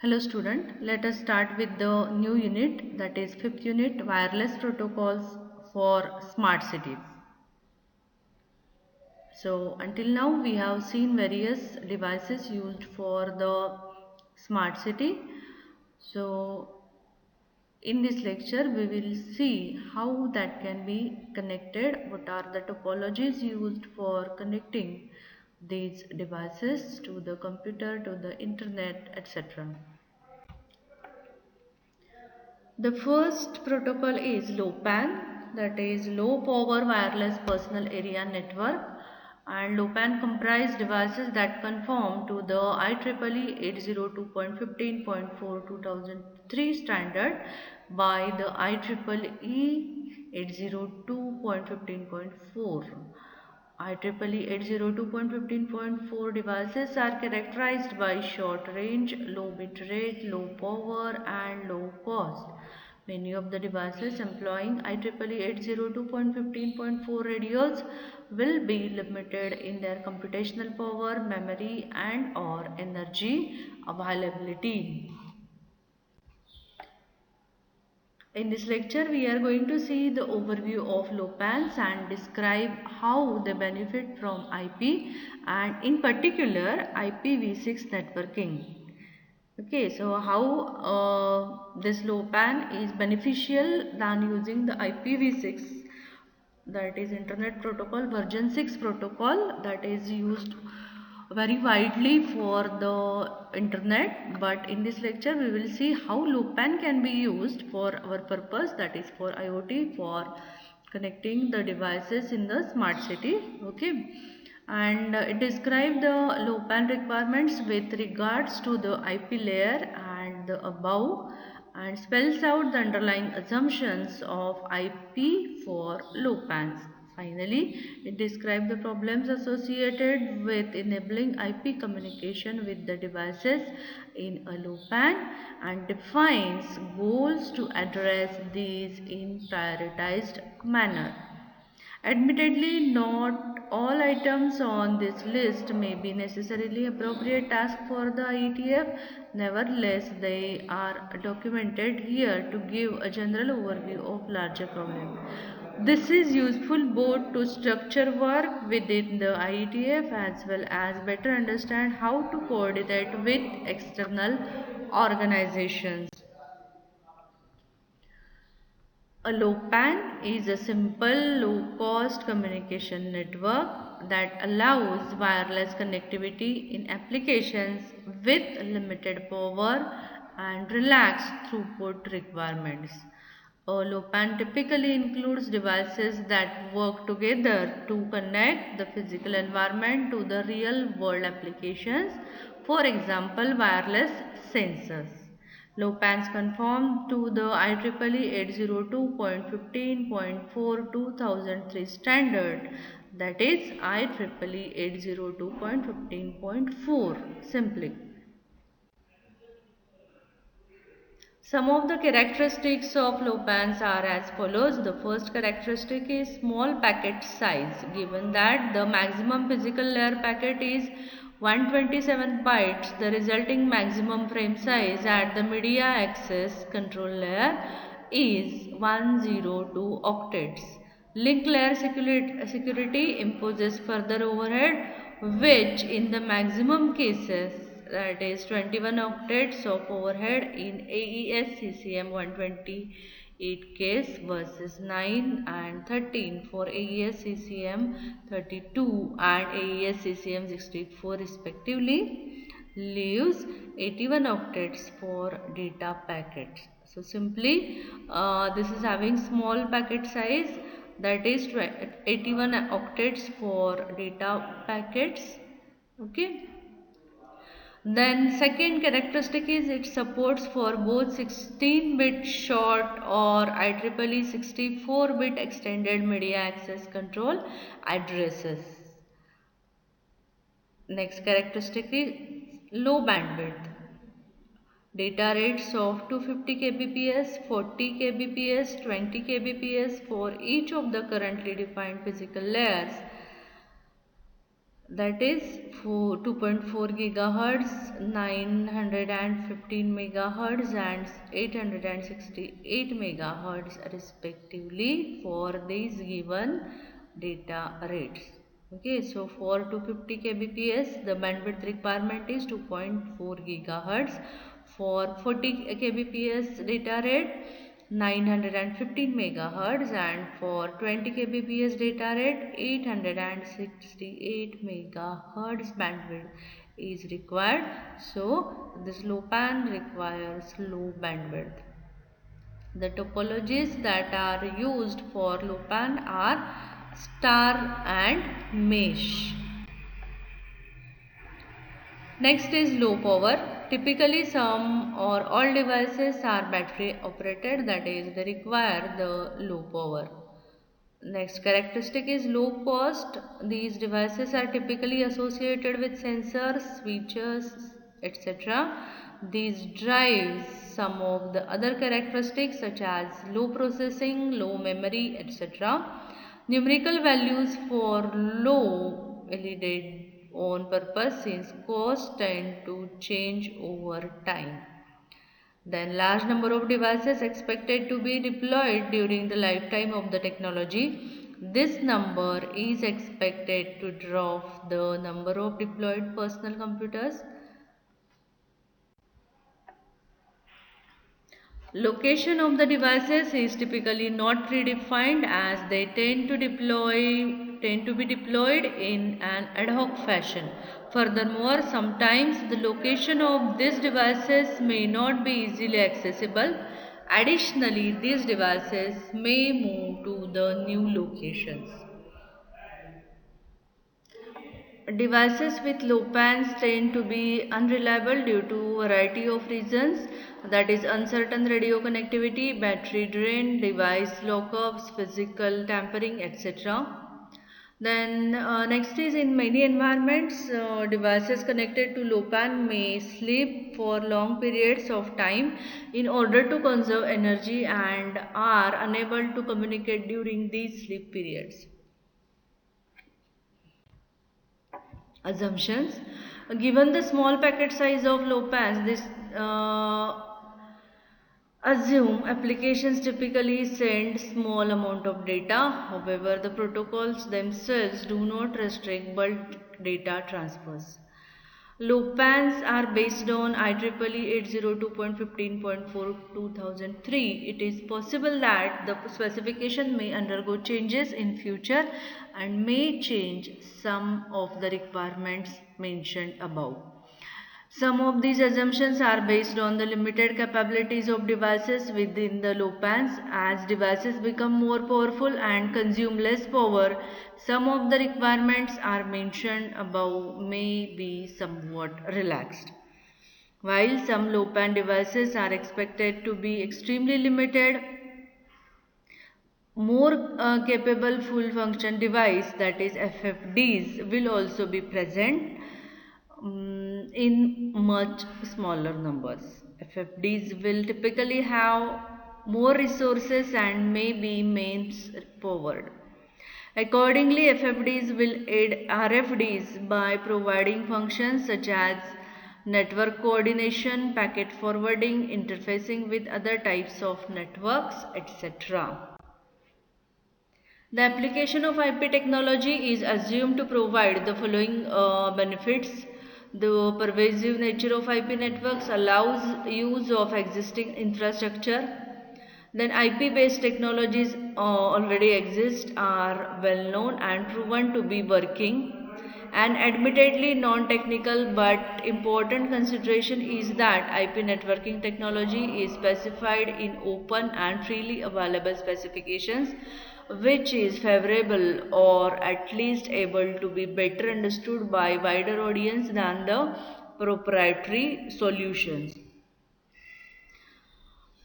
Hello student, let us start with the new unit, that is fifth unit, wireless protocols for smart cities. So until now we have seen various devices used for the smart city. So in this lecture we will see how that can be connected, what are the topologies used for connecting these devices to the computer, to the internet, etc. The first protocol is LoWPAN, that is Low Power Wireless Personal Area Network, and LoWPAN comprise devices that conform to the IEEE 802.15.4 2003 standard by the IEEE 802.15.4. IEEE 802.15.4 devices are characterized by short range, low bit rate, low power and low cost. Many of the devices employing IEEE 802.15.4 radios will be limited in their computational power, memory and or energy availability. In this lecture, we are going to see the overview of LoWPANs and describe how they benefit from IP and in particular IPv6 networking. Okay, so how this LoWPAN is beneficial than using the IPv6, that is Internet Protocol version 6 protocol, that is used very widely for the internet. But in this lecture we will see how LoWPAN can be used for our purpose, that is for IoT, for connecting the devices in the smart city. Okay, and it describes the LoWPAN requirements with regards to the IP layer and the above, and spells out the underlying assumptions of IP for LoWPANs. Finally, it describes the problems associated with enabling IP communication with the devices in a LoWPAN and defines goals to address these in prioritized manner. Admittedly, not all items on this list may be necessarily appropriate task for the IETF. Nevertheless, they are documented here to give a general overview of larger problem. This is useful both to structure work within the IETF as well as better understand how to coordinate with external organizations. A LoWPAN is a simple, low-cost communication network that allows wireless connectivity in applications with limited power and relaxed throughput requirements. A LoWPAN typically includes devices that work together to connect the physical environment to the real-world applications, for example, wireless sensors. LoWPANs conform to the IEEE 802.15.4 2003 standard, that is IEEE 802.15.4 simply. Some of the characteristics of LoWPANs are as follows. The first characteristic is small packet size. Given that the maximum physical layer packet is 127 bytes, the resulting maximum frame size at the media access control layer is 102 octets. Link layer security imposes further overhead, which in the maximum cases, that is 21 octets of overhead in AES CCM 128 case versus 9 and 13 for AES CCM 32 and AES CCM 64 respectively, leaves 81 octets for data packets. So simply this is having small packet size, that is 81 octets for data packets. Okay. Then second characteristic is it supports for both 16-bit short or IEEE 64-bit extended media access control addresses. Next characteristic is low bandwidth. Data rates of 250 kbps, 40 kbps, 20 kbps for each of the currently defined physical layers. that is for 2.4 gigahertz, 915 megahertz and 868 megahertz respectively for these given data rates. Okay, so for 250 kbps the bandwidth requirement is 2.4 gigahertz. For 40 kbps data rate 915 megahertz, and for 20 kbps data rate 868 megahertz bandwidth is required. So this low pan requires low bandwidth. The topologies that are used for low pan are star and mesh. Next is low power. Typically some or all devices are battery operated, that is they require the low power. Next characteristic is low cost. These devices are typically associated with sensors, switches, etc. These drives some of the other characteristics such as low processing, low memory, etc. Numerical values for low validate on purpose since costs tend to change over time. Then large number of devices expected to be deployed during the lifetime of the technology. This number is expected to dwarf the number of deployed personal computers. Location of the devices is typically not predefined as they tend to be deployed in an ad hoc fashion. Furthermore, sometimes the location of these devices may not be easily accessible. Additionally, these devices may move to the new locations. Devices with low pans tend to be unreliable due to a variety of reasons, that is uncertain radio connectivity, battery drain, device lockups, physical tampering, etc. Then next is in many environments, devices connected to low pan may sleep for long periods of time in order to conserve energy and are unable to communicate during these sleep periods. Assumptions. Given the small packet size of low pans, this assume applications typically send small amount of data. However, the protocols themselves do not restrict bulk data transfers. Low pans are based on IEEE 802.15.4 2003. It is possible that the specification may undergo changes in future and may change some of the requirements mentioned above. Some of these assumptions are based on the limited capabilities of devices within the low pans. As devices become more powerful and consume less power, some of the requirements are mentioned above may be somewhat relaxed. While some low pan devices are expected to be extremely limited, more capable full function device, that is FFDs, will also be present in much smaller numbers. FFDs will typically have more resources and may be mains powered. Accordingly, FFDs will aid RFDs by providing functions such as network coordination, packet forwarding, interfacing with other types of networks, etc. The application of IP technology is assumed to provide the following benefits. The pervasive nature of IP networks allows use of existing infrastructure. Then IP based technologies already exist, are well known and proven to be working. An admittedly non-technical but important consideration is that IP networking technology is specified in open and freely available specifications, which is favorable or at least able to be better understood by wider audience than the proprietary solutions.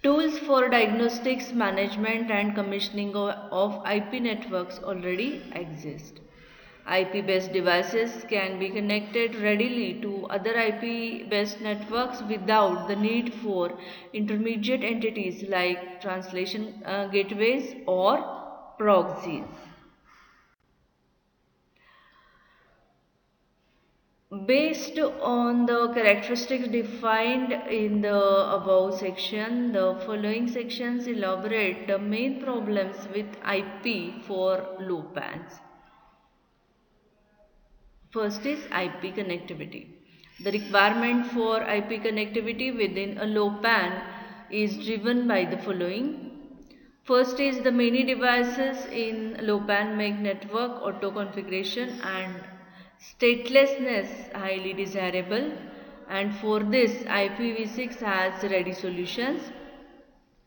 Tools for diagnostics, management and commissioning of IP networks already exist. IP-based devices can be connected readily to other IP-based networks without the need for intermediate entities like translation gateways or proxies. Based on the characteristics defined in the above section, the following sections elaborate the main problems with IP for low bands. First is IP connectivity. The requirement for IP connectivity within a low PAN is driven by the following. First is the many devices in low PAN make network auto configuration and statelessness highly desirable, and for this IPv6 has ready solutions.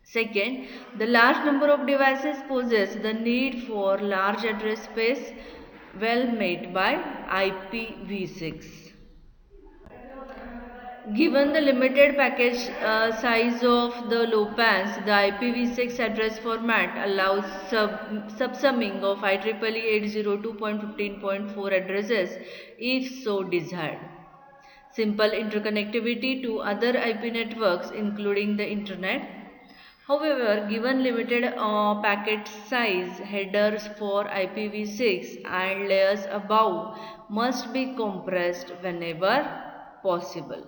Second, the large number of devices poses the need for large address space well met by IPv6. Given the limited package size of the low PANs, the IPv6 address format allows subsumming of IEEE 802.15.4 addresses if so desired. Simple interconnectivity to other IP networks including the internet. However, given limited packet size, headers for IPv6 and layers above must be compressed whenever possible.